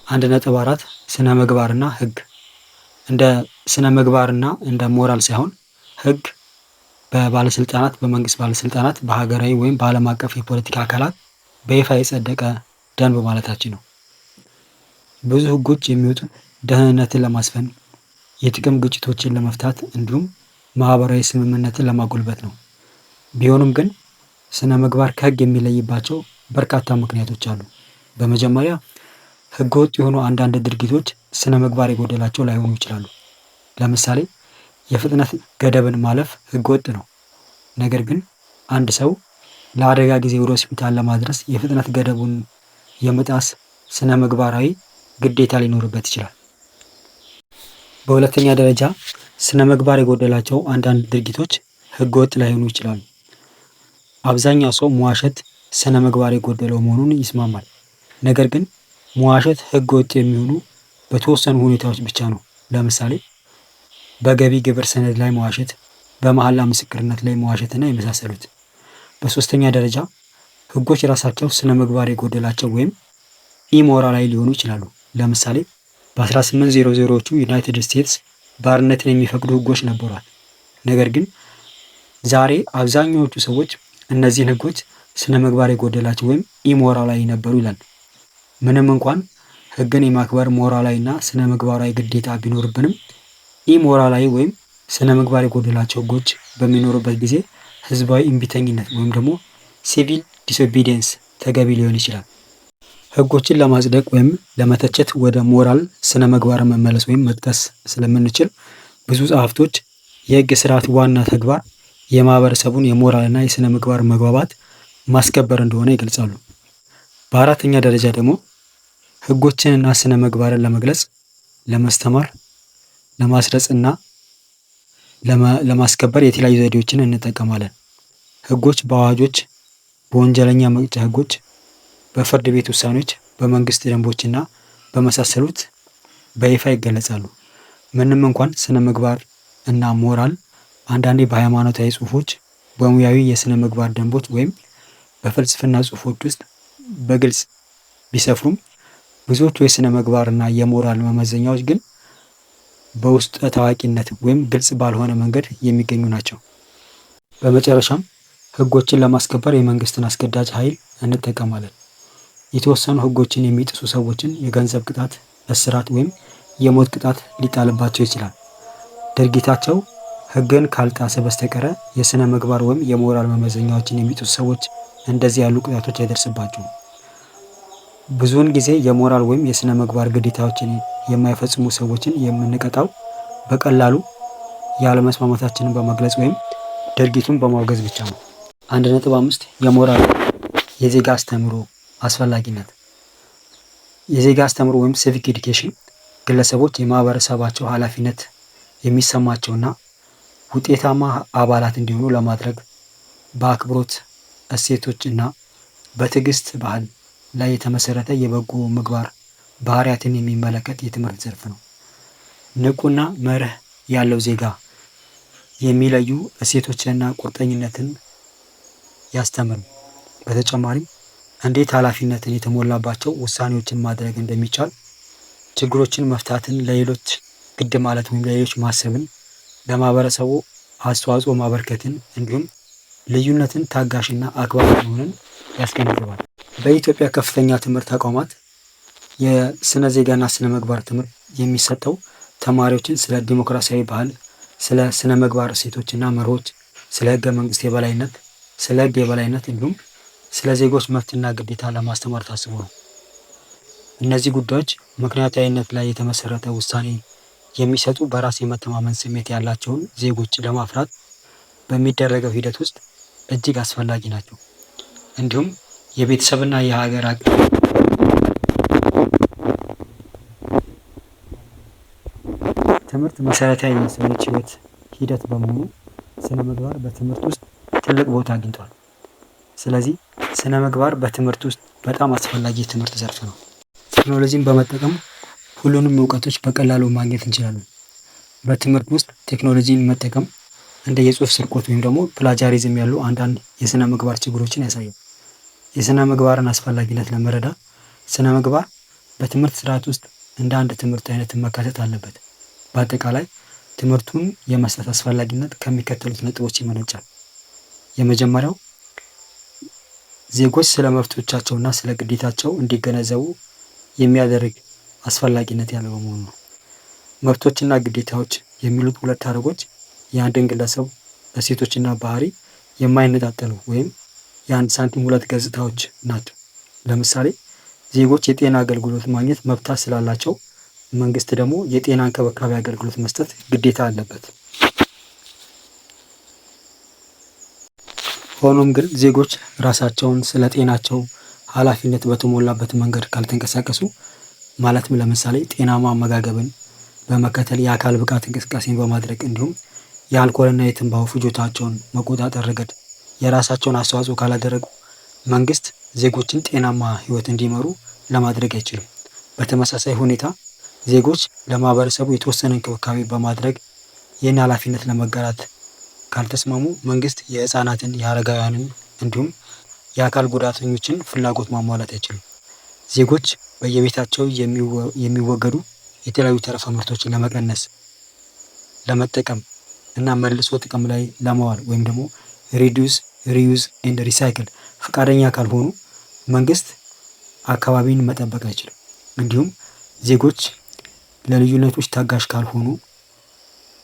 1.4 ስነ ምግባርና ህግ እንደ ስነ ምግባርና እንደ ሞራል ሳይሆን ህግ በባለስልጣናት በመንግስት ባለስልጣናት በሀገራዊ ወይም በዓለም አቀፍ የፖለቲካ አካላት በይፋ የጸደቀ ደንብ ማለታችን ነው። ብዙ ህጎች የሚወጡት ደህንነትን ለማስፈን፣ የጥቅም ግጭቶችን ለመፍታት እንዲሁም ማህበራዊ ስምምነትን ለማጎልበት ነው። ቢሆንም ግን ስነ ምግባር ከህግ የሚለይባቸው በርካታ ምክንያቶች አሉ። በመጀመሪያ ህገወጥ የሆኑ አንዳንድ ድርጊቶች ስነ ምግባር የጎደላቸው ላይሆኑ ይችላሉ። ለምሳሌ የፍጥነት ገደብን ማለፍ ህገወጥ ነው። ነገር ግን አንድ ሰው ለአደጋ ጊዜ ወደ ሆስፒታል ለማድረስ የፍጥነት ገደቡን የመጣስ ስነ ምግባራዊ ግዴታ ሊኖርበት ይችላል። በሁለተኛ ደረጃ ስነ ምግባር የጎደላቸው አንዳንድ ድርጊቶች ህገወጥ ላይሆኑ ይችላሉ። አብዛኛው ሰው መዋሸት ስነ ምግባር የጎደለው መሆኑን ይስማማል። ነገር ግን መዋሸት ህገወጥ የሚሆኑ በተወሰኑ ሁኔታዎች ብቻ ነው። ለምሳሌ በገቢ ግብር ሰነድ ላይ መዋሸት፣ በመሐላ ምስክርነት ላይ መዋሸት እና የመሳሰሉት። በሶስተኛ ደረጃ ህጎች ራሳቸው ስነ ምግባር የጎደላቸው ወይም ኢሞራላዊ ሊሆኑ ይችላሉ። ለምሳሌ በ1800ዎቹ ዩናይትድ ስቴትስ ባርነትን የሚፈቅዱ ህጎች ነበሯት። ነገር ግን ዛሬ አብዛኛዎቹ ሰዎች እነዚህን ህጎች ስነ ምግባር የጎደላቸው ወይም ኢሞራላዊ ነበሩ ይላል። ምንም እንኳን ህግን የማክበር ሞራላዊ እና ስነ ምግባራዊ ግዴታ ቢኖርብንም ኢሞራላዊ ወይም ስነ ምግባር የጎደላቸው ህጎች በሚኖሩበት ጊዜ ህዝባዊ እምቢተኝነት ወይም ደግሞ ሲቪል ዲስኦቢዲየንስ ተገቢ ሊሆን ይችላል። ህጎችን ለማጽደቅ ወይም ለመተቸት ወደ ሞራል ስነ ምግባር መመለስ ወይም መጥቀስ ስለምንችል ብዙ ጸሐፍቶች የህግ ስርዓት ዋና ተግባር የማህበረሰቡን የሞራልና የስነ ምግባር መግባባት ማስከበር እንደሆነ ይገልጻሉ። በአራተኛ ደረጃ ደግሞ ህጎችንና ስነ ምግባርን ለመግለጽ፣ ለማስተማር፣ ለማስረጽ እና ለማስከበር የተለያዩ ዘዴዎችን እንጠቀማለን። ህጎች በአዋጆች፣ በወንጀለኛ መቅጫ ህጎች፣ በፍርድ ቤት ውሳኔዎች፣ በመንግስት ደንቦች እና በመሳሰሉት በይፋ ይገለጻሉ። ምንም እንኳን ስነ ምግባር እና ሞራል አንዳንዴ በሃይማኖታዊ ጽሑፎች፣ በሙያዊ የስነ ምግባር ደንቦች ወይም በፍልስፍና ጽሑፎች ውስጥ በግልጽ ቢሰፍሩም ብዙዎቹ የስነ ምግባር እና የሞራል መመዘኛዎች ግን በውስጠ ታዋቂነት ወይም ግልጽ ባልሆነ መንገድ የሚገኙ ናቸው። በመጨረሻም ህጎችን ለማስከበር የመንግስትን አስገዳጅ ኃይል እንጠቀማለን። የተወሰኑ ህጎችን የሚጥሱ ሰዎችን የገንዘብ ቅጣት፣ እስራት ወይም የሞት ቅጣት ሊጣልባቸው ይችላል። ድርጊታቸው ህግን ካልጣሰ በስተቀር የስነ ምግባር ወይም የሞራል መመዘኛዎችን የሚጥሱ ሰዎች እንደዚህ ያሉ ቅጣቶች አይደርስባቸውም። ብዙውን ጊዜ የሞራል ወይም የስነ ምግባር ግዴታዎችን የማይፈጽሙ ሰዎችን የምንቀጣው በቀላሉ ያለመስማማታችንን በመግለጽ ወይም ድርጊቱን በማውገዝ ብቻ ነው። 1.5 የሞራል የዜጋ አስተምህሮ አስፈላጊነት። የዜጋ አስተምህሮ ወይም ሲቪክ ኤዱኬሽን ግለሰቦች የማህበረሰባቸው ኃላፊነት የሚሰማቸውና ውጤታማ አባላት እንዲሆኑ ለማድረግ በአክብሮት እሴቶች እና በትዕግስት ባህል ላይ የተመሰረተ የበጎ ምግባር ባህሪያትን የሚመለከት የትምህርት ዘርፍ ነው። ንቁና መርህ ያለው ዜጋ የሚለዩ እሴቶችንና ቁርጠኝነትን ያስተምራል። በተጨማሪም እንዴት ኃላፊነትን የተሞላባቸው ውሳኔዎችን ማድረግ እንደሚቻል፣ ችግሮችን መፍታትን፣ ለሌሎች ግድ ማለት ወይም ለሌሎች ማሰብን፣ ለማህበረሰቡ አስተዋጽኦ ማበርከትን እንዲሁም ልዩነትን ታጋሽና አክባሪ መሆንን ያስገነዝባል። በኢትዮጵያ ከፍተኛ ትምህርት ተቋማት የስነ ዜጋና ስነ ምግባር ትምህርት የሚሰጠው ተማሪዎችን ስለ ዲሞክራሲያዊ ባህል፣ ስለ ስነ ምግባር እሴቶችና መርሆች፣ ስለ ህገ መንግስት የበላይነት፣ ስለ ህግ የበላይነት እንዲሁም ስለ ዜጎች መብትና ግዴታ ለማስተማር ታስቦ ነው። እነዚህ ጉዳዮች ምክንያታዊነት ላይ የተመሰረተ ውሳኔ የሚሰጡ በራስ የመተማመን ስሜት ያላቸውን ዜጎች ለማፍራት በሚደረገው ሂደት ውስጥ እጅግ አስፈላጊ ናቸው። እንዲሁም የቤተሰብና የሀገር ትምህርት መሰረታዊ የሰዎች ህይወት ሂደት በመሆኑ ስነ ምግባር በትምህርት ውስጥ ትልቅ ቦታ አግኝቷል። ስለዚህ ስነ ምግባር በትምህርት ውስጥ በጣም አስፈላጊ የትምህርት ዘርፍ ነው። ቴክኖሎጂን በመጠቀም ሁሉንም እውቀቶች በቀላሉ ማግኘት እንችላለን። በትምህርት ውስጥ ቴክኖሎጂን መጠቀም እንደ የጽሁፍ ስርቆት ወይም ደግሞ ፕላጃሪዝም ያሉ አንዳንድ የስነ ምግባር ችግሮችን ያሳያል። የስነ ምግባርን አስፈላጊነት ለመረዳት ስነ ምግባር በትምህርት ስርዓት ውስጥ እንደ አንድ ትምህርት አይነት መካተት አለበት። በአጠቃላይ ትምህርቱን የመስጠት አስፈላጊነት ከሚከተሉት ነጥቦች ይመነጫል። የመጀመሪያው ዜጎች ስለ መብቶቻቸውና ስለ ግዴታቸው እንዲገነዘቡ የሚያደርግ አስፈላጊነት ያለው በመሆኑ ነው። መብቶችና ግዴታዎች የሚሉት ሁለት ሐረጎች የአንድን ግለሰብ እሴቶችና ባህሪ የማይነጣጠሉ ወይም የአንድ ሳንቲም ሁለት ገጽታዎች ናቸው። ለምሳሌ ዜጎች የጤና አገልግሎት ማግኘት መብት ስላላቸው መንግስት ደግሞ የጤና እንክብካቤ አገልግሎት መስጠት ግዴታ አለበት። ሆኖም ግን ዜጎች ራሳቸውን ስለ ጤናቸው ኃላፊነት በተሞላበት መንገድ ካልተንቀሳቀሱ ማለትም ለምሳሌ ጤናማ አመጋገብን በመከተል የአካል ብቃት እንቅስቃሴን በማድረግ እንዲሁም የአልኮልና የትንባሆ ፍጆታቸውን መቆጣጠር ረገድ የራሳቸውን አስተዋጽኦ ካላደረጉ መንግስት ዜጎችን ጤናማ ህይወት እንዲመሩ ለማድረግ አይችልም። በተመሳሳይ ሁኔታ ዜጎች ለማህበረሰቡ የተወሰነ እንክብካቤ በማድረግ ይህን ኃላፊነት ለመጋራት ካልተስማሙ መንግስት የህፃናትን፣ የአረጋውያንን እንዲሁም የአካል ጉዳተኞችን ፍላጎት ማሟላት አይችልም። ዜጎች በየቤታቸው የሚወገዱ የተለያዩ ተረፈ ምርቶችን ለመቀነስ፣ ለመጠቀም እና መልሶ ጥቅም ላይ ለማዋል ወይም ደግሞ ሪዲዩስ፣ ሪዩዝ ኤንድ ሪሳይክል ፈቃደኛ ካልሆኑ መንግስት አካባቢን መጠበቅ አይችልም። እንዲሁም ዜጎች ለልዩነቶች ታጋሽ ካልሆኑ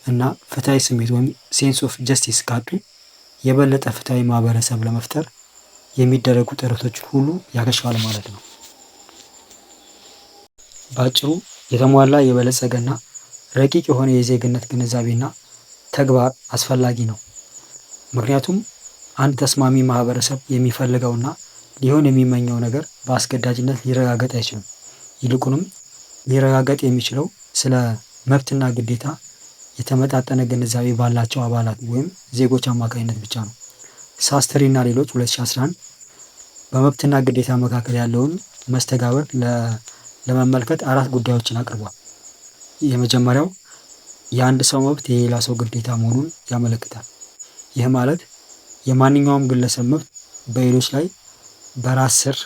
እና ፍትሃዊ ስሜት ወይም ሴንስ ኦፍ ጀስቲስ ካጡ የበለጠ ፍትሃዊ ማህበረሰብ ለመፍጠር የሚደረጉ ጥረቶች ሁሉ ያከሽፋል ማለት ነው። በአጭሩ የተሟላ የበለጸገና ረቂቅ የሆነ የዜግነት ግንዛቤና ተግባር አስፈላጊ ነው። ምክንያቱም አንድ ተስማሚ ማህበረሰብ የሚፈልገውና ሊሆን የሚመኘው ነገር በአስገዳጅነት ሊረጋገጥ አይችልም። ይልቁንም ሊረጋገጥ የሚችለው ስለ መብትና ግዴታ የተመጣጠነ ግንዛቤ ባላቸው አባላት ወይም ዜጎች አማካኝነት ብቻ ነው። ሳስትሪ እና ሌሎች 2011 በመብትና ግዴታ መካከል ያለውን መስተጋብር ለመመልከት 4 ጉዳዮችን አቅርቧል። የመጀመሪያው የአንድ ሰው መብት የሌላ ሰው ግዴታ መሆኑን ያመለክታል። ይህ ማለት የማንኛውም ግለሰብ መብት በሌሎች ላይ በራስ ስር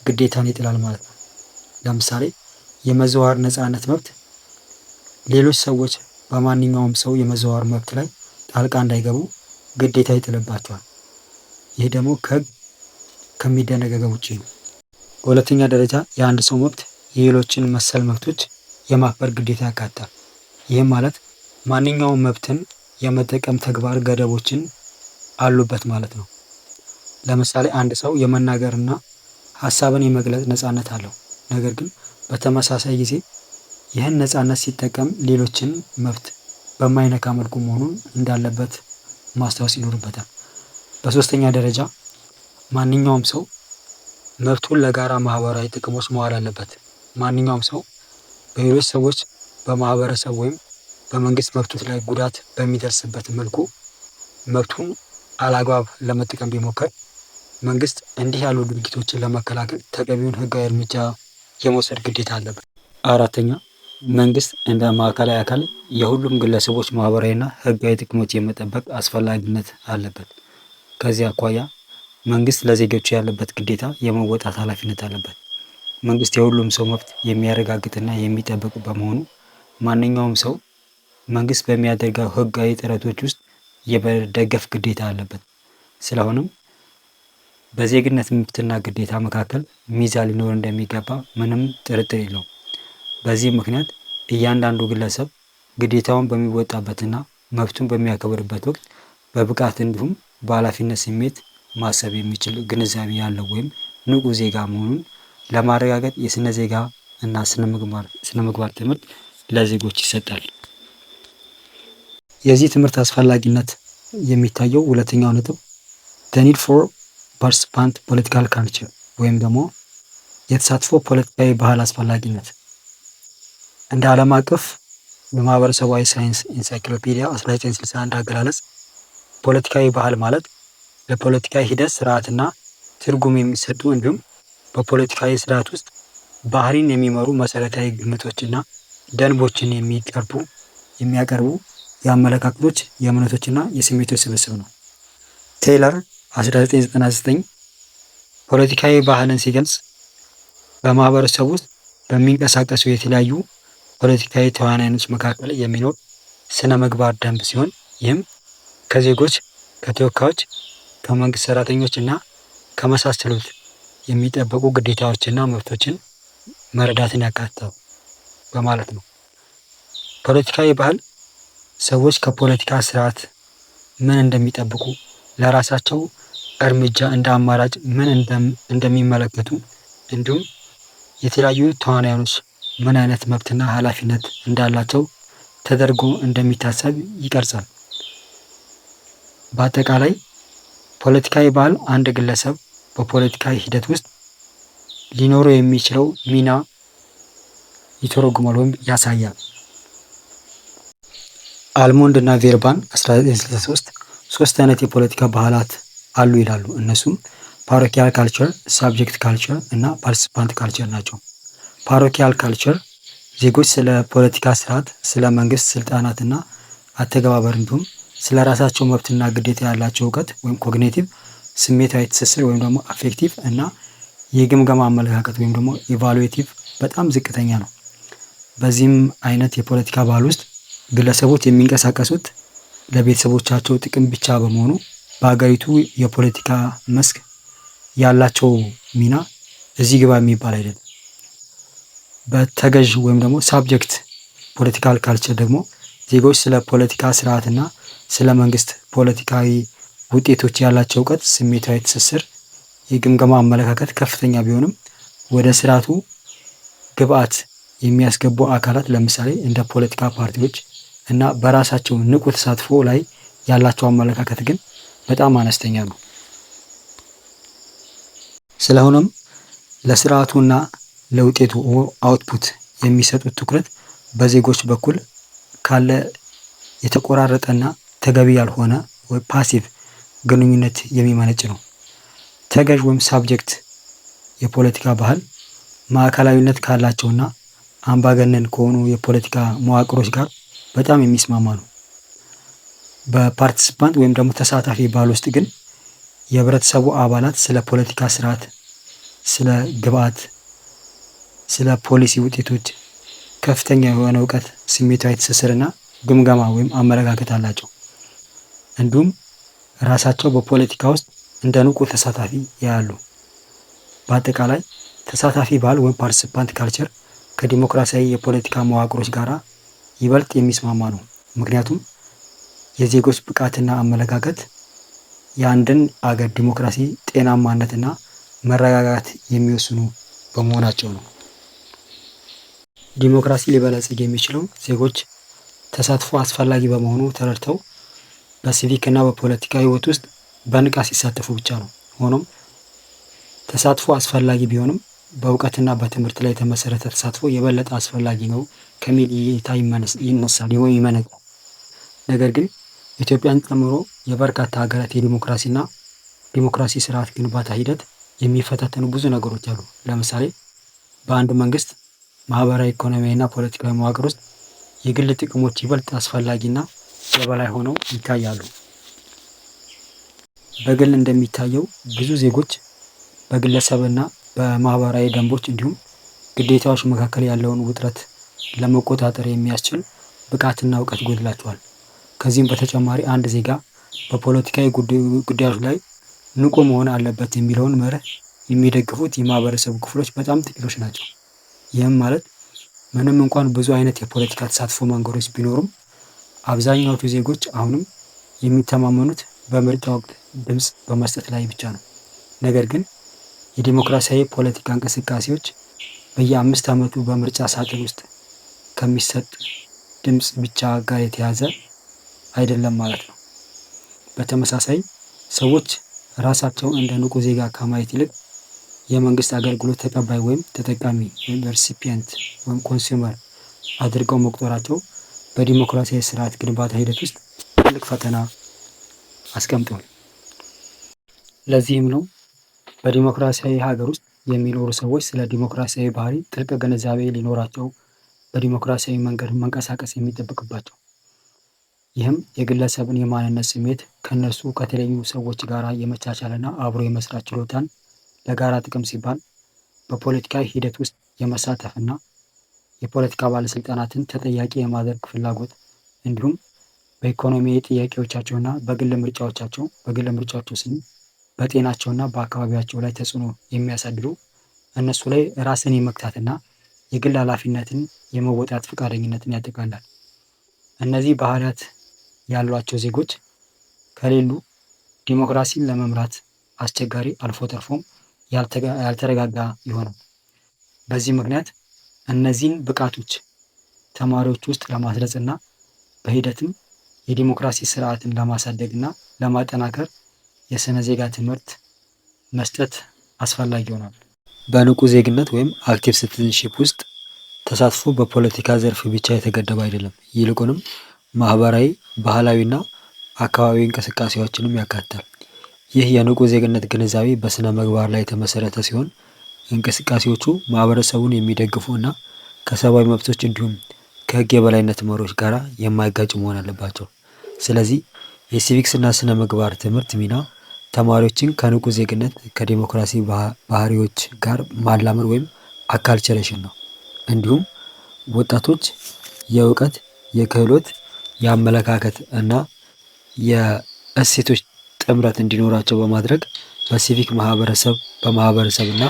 ግዴታን ይጥላል ማለት ነው። ለምሳሌ የመዘዋወር ነፃነት መብት ሌሎች ሰዎች በማንኛውም ሰው የመዘዋወር መብት ላይ ጣልቃ እንዳይገቡ ግዴታ ይጥልባቸዋል። ይህ ደግሞ ከህግ ከሚደነገገው ውጪ ነው። በሁለተኛ ደረጃ የአንድ ሰው መብት የሌሎችን መሰል መብቶች የማክበር ግዴታ ያካትታል። ይህም ማለት ማንኛውም መብትን የመጠቀም ተግባር ገደቦችን አሉበት ማለት ነው። ለምሳሌ አንድ ሰው የመናገርና ሀሳብን የመግለጽ ነፃነት አለው። ነገር ግን በተመሳሳይ ጊዜ ይህን ነፃነት ሲጠቀም ሌሎችን መብት በማይነካ መልኩ መሆኑን እንዳለበት ማስታወስ ይኖርበታል። በሶስተኛ ደረጃ ማንኛውም ሰው መብቱን ለጋራ ማህበራዊ ጥቅሞች መዋል አለበት። ማንኛውም ሰው በሌሎች ሰዎች፣ በማህበረሰብ ወይም በመንግስት መብቶች ላይ ጉዳት በሚደርስበት መልኩ መብቱን አላግባብ ለመጠቀም ቢሞክር መንግስት እንዲህ ያሉ ድርጊቶችን ለመከላከል ተገቢውን ህጋዊ እርምጃ የመውሰድ ግዴታ አለበት። አራተኛ መንግስት እንደ ማዕከላዊ አካል የሁሉም ግለሰቦች ማህበራዊና ህጋዊ ጥቅሞች የመጠበቅ አስፈላጊነት አለበት። ከዚህ አኳያ መንግስት ለዜጎቹ ያለበት ግዴታ የመወጣት ኃላፊነት አለበት። መንግስት የሁሉም ሰው መብት የሚያረጋግጥና የሚጠብቅ በመሆኑ ማንኛውም ሰው መንግስት በሚያደርገው ህጋዊ ጥረቶች ውስጥ የመደገፍ ግዴታ አለበት። ስለሆነም በዜግነት መብትና ግዴታ መካከል ሚዛን ሊኖር እንደሚገባ ምንም ጥርጥር የለውም። በዚህ ምክንያት እያንዳንዱ ግለሰብ ግዴታውን በሚወጣበትና መብቱን በሚያከብርበት ወቅት በብቃት እንዲሁም በኃላፊነት ስሜት ማሰብ የሚችል ግንዛቤ ያለው ወይም ንቁ ዜጋ መሆኑን ለማረጋገጥ የስነ ዜጋ እና ስነ ምግባር ትምህርት ለዜጎች ይሰጣል። የዚህ ትምህርት አስፈላጊነት የሚታየው ሁለተኛው ነጥብ the need for participant political culture ወይም ደግሞ የተሳትፎ ፖለቲካዊ ባህል አስፈላጊነት እንደ ዓለም አቀፍ የማህበረሰባዊ ሳይንስ ኢንሳይክሎፒዲያ 1961 አገላለጽ ፖለቲካዊ ባህል ማለት ለፖለቲካዊ ሂደት ስርዓትና ትርጉም የሚሰጡ እንዲሁም በፖለቲካዊ ስርዓት ውስጥ ባህሪን የሚመሩ መሰረታዊ ግምቶችና ደንቦችን የሚያቀርቡ የአመለካከቶች፣ የእምነቶችና የስሜቶች ስብስብ ነው። ቴይለር 1999 ፖለቲካዊ ባህልን ሲገልጽ በማህበረሰብ ውስጥ በሚንቀሳቀሱ የተለያዩ ፖለቲካዊ ተዋናዮች መካከል የሚኖር ስነ ምግባር ደንብ ሲሆን ይህም ከዜጎች፣ ከተወካዮች፣ ከመንግስት ሰራተኞች እና ከመሳሰሉት የሚጠበቁ ግዴታዎችና መብቶችን መረዳትን ያካትታል በማለት ነው። ፖለቲካዊ ባህል ሰዎች ከፖለቲካ ስርዓት ምን እንደሚጠብቁ፣ ለራሳቸው እርምጃ እንደ አማራጭ ምን እንደሚመለከቱ እንዲሁም የተለያዩ ተዋናዮች ምን አይነት መብትና ኃላፊነት እንዳላቸው ተደርጎ እንደሚታሰብ ይቀርጻል። በአጠቃላይ ፖለቲካዊ ባህል አንድ ግለሰብ በፖለቲካዊ ሂደት ውስጥ ሊኖረው የሚችለው ሚና ይተረጉማል ወይም ያሳያል። አልሞንድ እና ቬርባን 1963 ሶስት አይነት የፖለቲካ ባህላት አሉ ይላሉ። እነሱም ፓሮኪያል ካልቸር፣ ሳብጀክት ካልቸር እና ፓርቲሲፓንት ካልቸር ናቸው። ፓሮኪያል ካልቸር ዜጎች ስለ ፖለቲካ ስርዓት፣ ስለ መንግስት ስልጣናት እና አተገባበር እንዲሁም ስለ ራሳቸው መብትና ግዴታ ያላቸው እውቀት ወይም ኮግኒቲቭ ስሜታዊ ትስስር ወይም ደግሞ አፌክቲቭ እና የግምገማ አመለካከት ወይም ደግሞ ኢቫሉዌቲቭ በጣም ዝቅተኛ ነው። በዚህም አይነት የፖለቲካ ባህል ውስጥ ግለሰቦች የሚንቀሳቀሱት ለቤተሰቦቻቸው ጥቅም ብቻ በመሆኑ በሀገሪቱ የፖለቲካ መስክ ያላቸው ሚና እዚህ ግባ የሚባል አይደለም። በተገዥ ወይም ደግሞ ሳብጀክት ፖለቲካል ካልቸር ደግሞ ዜጎች ስለ ፖለቲካ ስርዓትና ስለ መንግስት ፖለቲካዊ ውጤቶች ያላቸው እውቀት፣ ስሜታዊ ትስስር፣ የግምገማ አመለካከት ከፍተኛ ቢሆንም ወደ ስርዓቱ ግብአት የሚያስገቡ አካላት ለምሳሌ እንደ ፖለቲካ ፓርቲዎች እና በራሳቸው ንቁ ተሳትፎ ላይ ያላቸው አመለካከት ግን በጣም አነስተኛ ነው። ስለሆነም ለስርዓቱና ለውጤቱ አውትፑት የሚሰጡት ትኩረት በዜጎች በኩል ካለ የተቆራረጠና ተገቢ ያልሆነ ወይ ፓሲቭ ግንኙነት የሚመነጭ ነው። ተገዥ ወይም ሳብጀክት የፖለቲካ ባህል ማዕከላዊነት ካላቸውና አምባገነን ከሆኑ የፖለቲካ መዋቅሮች ጋር በጣም የሚስማማ ነው። በፓርቲሲፓንት ወይም ደግሞ ተሳታፊ ባህል ውስጥ ግን የህብረተሰቡ አባላት ስለ ፖለቲካ ስርዓት፣ ስለ ግብአት፣ ስለ ፖሊሲ ውጤቶች ከፍተኛ የሆነ እውቀት፣ ስሜታዊ ትስስርና ግምገማ ወይም አመለካከት አላቸው። እንዲሁም ራሳቸው በፖለቲካ ውስጥ እንደ ንቁ ተሳታፊ ያያሉ። በአጠቃላይ ተሳታፊ ባህል ወይም ፓርቲሲፓንት ካልቸር ከዲሞክራሲያዊ የፖለቲካ መዋቅሮች ጋር ይበልጥ የሚስማማ ነው። ምክንያቱም የዜጎች ብቃትና አመለካከት የአንድን አገር ዲሞክራሲ ጤናማነትና መረጋጋት የሚወስኑ በመሆናቸው ነው። ዲሞክራሲ ሊበለጽግ የሚችለው ዜጎች ተሳትፎ አስፈላጊ በመሆኑ ተረድተው በሲቪክ እና በፖለቲካ ህይወት ውስጥ በንቃት ሲሳተፉ ብቻ ነው። ሆኖም ተሳትፎ አስፈላጊ ቢሆንም በእውቀትና በትምህርት ላይ የተመሰረተ ተሳትፎ የበለጠ አስፈላጊ ነው ከሚል እይታ ይነሳል ወይም ይመነጫል። ነገር ግን ኢትዮጵያን ጨምሮ የበርካታ ሀገራት የዲሞክራሲና ዲሞክራሲ ስርዓት ግንባታ ሂደት የሚፈታተኑ ብዙ ነገሮች አሉ። ለምሳሌ በአንድ መንግስት ማህበራዊ፣ ኢኮኖሚያዊና ፖለቲካዊ መዋቅር ውስጥ የግል ጥቅሞች ይበልጥ አስፈላጊና የበላይ ሆነው ይታያሉ። በግል እንደሚታየው ብዙ ዜጎች በግለሰብና በማህበራዊ ደንቦች እንዲሁም ግዴታዎች መካከል ያለውን ውጥረት ለመቆጣጠር የሚያስችል ብቃትና እውቀት ይጎድላቸዋል። ከዚህም በተጨማሪ አንድ ዜጋ በፖለቲካዊ ጉዳዮች ላይ ንቁ መሆን አለበት የሚለውን መርህ የሚደግፉት የማህበረሰቡ ክፍሎች በጣም ጥቂቶች ናቸው። ይህም ማለት ምንም እንኳን ብዙ አይነት የፖለቲካ ተሳትፎ መንገዶች ቢኖሩም አብዛኛዎቹ ዜጎች አሁንም የሚተማመኑት በምርጫ ወቅት ድምፅ በመስጠት ላይ ብቻ ነው። ነገር ግን የዲሞክራሲያዊ ፖለቲካ እንቅስቃሴዎች በየ5 ዓመቱ በምርጫ ሳጥን ውስጥ ከሚሰጥ ድምፅ ብቻ ጋር የተያዘ አይደለም ማለት ነው። በተመሳሳይ ሰዎች ራሳቸውን እንደ ንቁ ዜጋ ከማየት ይልቅ የመንግስት አገልግሎት ተቀባይ ወይም ተጠቃሚ ወይም ሪሲፒየንት ወይም ኮንሱመር አድርገው መቁጠራቸው በዲሞክራሲያዊ ስርዓት ግንባታ ሂደት ውስጥ ትልቅ ፈተና አስቀምጧል። ለዚህም ነው በዲሞክራሲያዊ ሀገር ውስጥ የሚኖሩ ሰዎች ስለ ዲሞክራሲያዊ ባህሪ ጥልቅ ግንዛቤ ሊኖራቸው በዲሞክራሲያዊ መንገድ መንቀሳቀስ የሚጠበቅባቸው። ይህም የግለሰብን የማንነት ስሜት ከነሱ ከተለዩ ሰዎች ጋር የመቻቻልና አብሮ የመስራት ችሎታን ለጋራ ጥቅም ሲባል በፖለቲካዊ ሂደት ውስጥ የመሳተፍና የፖለቲካ ባለስልጣናትን ተጠያቂ የማድረግ ፍላጎት እንዲሁም በኢኮኖሚያዊ ጥያቄዎቻቸውና በግል ምርጫዎቻቸው ስም በጤናቸውና በአካባቢያቸው ላይ ተጽዕኖ የሚያሳድሩ እነሱ ላይ ራስን የመግታትና የግል ኃላፊነትን የመወጣት ፈቃደኝነትን ያጠቃልላል። እነዚህ ባህሪያት ያሏቸው ዜጎች ከሌሉ ዲሞክራሲን ለመምራት አስቸጋሪ አልፎ ተርፎም ያልተረጋጋ ይሆናል። በዚህ ምክንያት እነዚህን ብቃቶች ተማሪዎች ውስጥ ለማስረጽና በሂደትም የዲሞክራሲ ስርዓትን ለማሳደግና ለማጠናከር የስነ ዜጋ ትምህርት መስጠት አስፈላጊ ይሆናል። በንቁ ዜግነት ወይም አክቲቭ ሲቲዝንሺፕ ውስጥ ተሳትፎ በፖለቲካ ዘርፍ ብቻ የተገደበ አይደለም። ይልቁንም ማህበራዊ፣ ባህላዊና አካባቢዊ እንቅስቃሴዎችንም ያካትታል። ይህ የንቁ ዜግነት ግንዛቤ በስነ ምግባር ላይ የተመሰረተ ሲሆን እንቅስቃሴዎቹ ማህበረሰቡን የሚደግፉ እና ከሰብአዊ መብቶች እንዲሁም ከህግ የበላይነት መርሆች ጋር የማይጋጩ መሆን አለባቸው። ስለዚህ የሲቪክስ እና ስነ ምግባር ትምህርት ሚና ተማሪዎችን ከንቁ ዜግነት ከዲሞክራሲ ባህሪዎች ጋር ማላመድ ወይም አካልቸሬሽን ነው። እንዲሁም ወጣቶች የእውቀት፣ የክህሎት፣ የአመለካከት እና የእሴቶች ጥምረት እንዲኖራቸው በማድረግ በሲቪክ በማህበረሰብ እና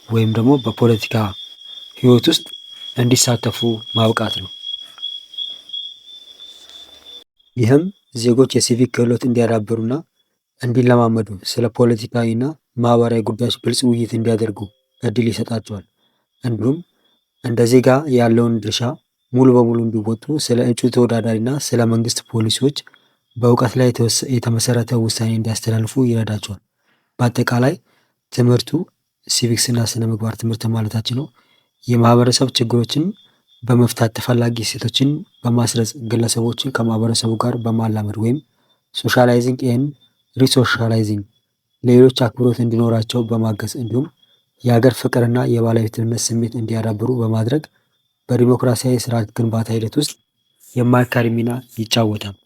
ወይም ደግሞ በፖለቲካ ህይወት ውስጥ እንዲሳተፉ ማብቃት ነው። ይህም ዜጎች የሲቪክ ክህሎት እንዲያዳብሩና እንዲለማመዱ ስለ ፖለቲካዊና ማህበራዊ ጉዳዮች ግልጽ ውይይት እንዲያደርጉ እድል ይሰጣቸዋል። እንዲሁም እንደ ዜጋ ያለውን ድርሻ ሙሉ በሙሉ እንዲወጡ ስለ እጩ ተወዳዳሪና ስለ መንግስት ፖሊሲዎች በእውቀት ላይ የተመሰረተ ውሳኔ እንዲያስተላልፉ ይረዳቸዋል። በአጠቃላይ ትምህርቱ ሲቪክስ እና ስነ ምግባር ትምህርት ማለታችን ነው የማህበረሰብ ችግሮችን በመፍታት ተፈላጊ እሴቶችን በማስረጽ ግለሰቦችን ከማህበረሰቡ ጋር በማላመድ ወይም ሶሻላይዚንግ ኤንድ ሪሶሻላይዚንግ ሌሎች አክብሮት እንዲኖራቸው በማገዝ እንዲሁም የሀገር ፍቅርና የባለቤትነት ስሜት እንዲያዳብሩ በማድረግ በዲሞክራሲያዊ ስርዓት ግንባታ ሂደት ውስጥ የማይካድ ሚና ይጫወታል።